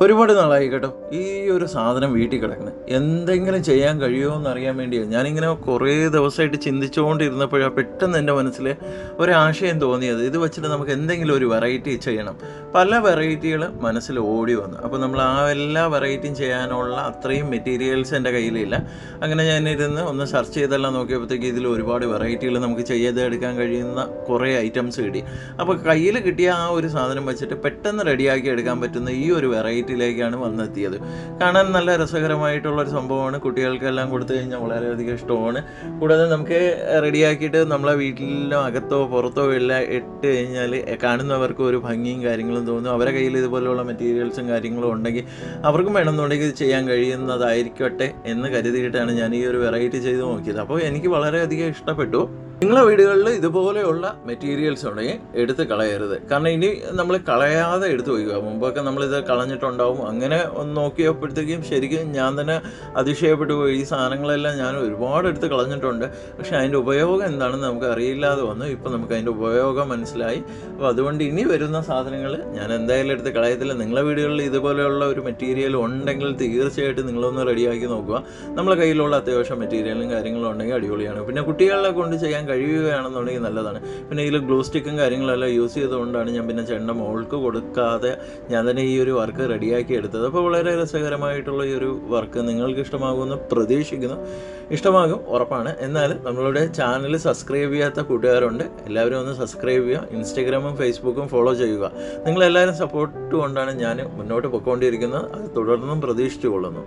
ഒരുപാട് നാളായി കേട്ടോ ഈ ഒരു സാധനം വീട്ടിൽ കിടക്കണം. എന്തെങ്കിലും ചെയ്യാൻ കഴിയുമോ എന്നറിയാൻ വേണ്ടിയാണ് ഞാനിങ്ങനെ കുറേ ദിവസമായിട്ട് ചിന്തിച്ചുകൊണ്ടിരുന്നപ്പോഴാണ് പെട്ടെന്ന് എൻ്റെ മനസ്സിൽ ഒരാശയം തോന്നിയത്. ഇത് വെച്ചിട്ട് നമുക്ക് എന്തെങ്കിലും ഒരു വെറൈറ്റി ചെയ്യണം. പല വെറൈറ്റികൾ മനസ്സിൽ ഓടി വന്നു. അപ്പോൾ നമ്മൾ ആ എല്ലാ വെറൈറ്റിയും ചെയ്യാനുള്ള അത്രയും മെറ്റീരിയൽസ് എൻ്റെ കയ്യിലില്ല. അങ്ങനെ ഞാനിരുന്ന് ഒന്ന് സെർച്ച് ചെയ്തെല്ലാം നോക്കിയപ്പോഴത്തേക്ക് ഇതിൽ ഒരുപാട് വെറൈറ്റികൾ നമുക്ക് ചെയ്തെടുക്കാൻ കഴിയുന്ന കുറേ ഐറ്റംസ് കിട്ടി. അപ്പോൾ കയ്യിൽ കിട്ടിയ ആ ഒരു സാധനം വെച്ചിട്ട് പെട്ടെന്ന് റെഡിയാക്കി എടുക്കാൻ പറ്റുന്ന ഈ ഒരു വെറൈറ്റിയിലേക്കാണ് വന്നെത്തിയത്. കാണാൻ നല്ല രസകരമായിട്ടുള്ളൊരു സംഭവമാണ്. കുട്ടികൾക്കെല്ലാം കൊടുത്തു കഴിഞ്ഞാൽ വളരെയധികം ഇഷ്ടമാണ്. കൂടാതെ നമുക്ക് റെഡിയാക്കിയിട്ട് നമ്മളെ വീട്ടിലോ അകത്തോ പുറത്തോ എല്ലാം ഇട്ട് കഴിഞ്ഞാൽ കാണുന്നവർക്ക് ഒരു ഭംഗിയും കാര്യങ്ങളും തോന്നും. അവരെ കയ്യിൽ ഇതുപോലെയുള്ള മെറ്റീരിയൽസും കാര്യങ്ങളും ഉണ്ടെങ്കിൽ അവർക്കും വേണമെന്നുണ്ടെങ്കിൽ ഇത് ചെയ്യാൻ കഴിയുന്നതായിരിക്കട്ടെ എന്ന് കരുതിയിട്ടാണ് ഞാൻ ഈ ഒരു വെറൈറ്റി ചെയ്ത് നോക്കിയത്. അപ്പോൾ എനിക്ക് വളരെയധികം ഇഷ്ടപ്പെട്ടു. നിങ്ങളെ വീടുകളിൽ ഇതുപോലെയുള്ള മെറ്റീരിയൽസ് ഉണ്ടെങ്കിൽ എടുത്ത് കളയരുത്. കാരണം ഇനി നമ്മൾ കളയാതെ എടുത്ത് വയ്ക്കുക. മുമ്പൊക്കെ നമ്മളിത് കളഞ്ഞിട്ടുണ്ടാവും. അങ്ങനെ ഒന്ന് നോക്കിയപ്പോഴത്തേക്കും ശരിക്കും ഞാൻ തന്നെ അതിശയപ്പെട്ടു പോയി. ഈ സാധനങ്ങളെല്ലാം ഞാൻ ഒരുപാട് എടുത്ത് കളഞ്ഞിട്ടുണ്ട്. പക്ഷേ അതിൻ്റെ ഉപയോഗം എന്താണെന്ന് നമുക്ക് അറിയില്ലാതെ വന്നു. ഇപ്പോൾ നമുക്ക് അതിൻ്റെ ഉപയോഗം മനസ്സിലായി. അപ്പോൾ അതുകൊണ്ട് ഇനി വരുന്ന സാധനങ്ങൾ ഞാൻ എന്തായാലും എടുത്ത് കളയത്തില്ല. നിങ്ങളെ വീടുകളിൽ ഇതുപോലെയുള്ള ഒരു മെറ്റീരിയൽ ഉണ്ടെങ്കിൽ തീർച്ചയായിട്ടും നിങ്ങളൊന്ന് റെഡിയാക്കി നോക്കുക. നമ്മളെ കയ്യിലുള്ള അത്യാവശ്യം മെറ്റീരിയലും കാര്യങ്ങളും ഉണ്ടെങ്കിൽ അടിപൊളിയാണ്. പിന്നെ കുട്ടികളെ കൊണ്ട് ചെയ്യാൻ കഴിയുകയാണെന്നുണ്ടെങ്കിൽ നല്ലതാണ്. പിന്നെ ഇതിൽ ഗ്ലൂ സ്റ്റിക്കും കാര്യങ്ങളെല്ലാം യൂസ് ചെയ്തുകൊണ്ടാണ് ഞാൻ പിന്നെ ചെണ്ട മോൾക്ക് കൊടുക്കാതെ ഞാൻ തന്നെ ഈ ഒരു വർക്ക് റെഡിയാക്കി എടുത്തത്. അപ്പോൾ വളരെ രസകരമായിട്ടുള്ള ഈ ഒരു വർക്ക് നിങ്ങൾക്ക് ഇഷ്ടമാകുമെന്ന് പ്രതീക്ഷിക്കുന്നു. ഇഷ്ടമാകും ഉറപ്പാണ്. എന്നാൽ നമ്മളുടെ ചാനൽ സബ്സ്ക്രൈബ് ചെയ്യാത്ത കൂട്ടുകാരുണ്ട്. എല്ലാവരും ഒന്ന് സബ്സ്ക്രൈബ് ചെയ്യുക. ഇൻസ്റ്റഗ്രാമും ഫേസ്ബുക്കും ഫോളോ ചെയ്യുക. നിങ്ങളെല്ലാവരും സപ്പോർട്ട് കൊണ്ടാണ് ഞാൻ മുന്നോട്ട് പോയിക്കൊണ്ടിരിക്കുന്നത്. അത് തുടർന്നും പ്രതീക്ഷിച്ചു കൊള്ളുന്നു.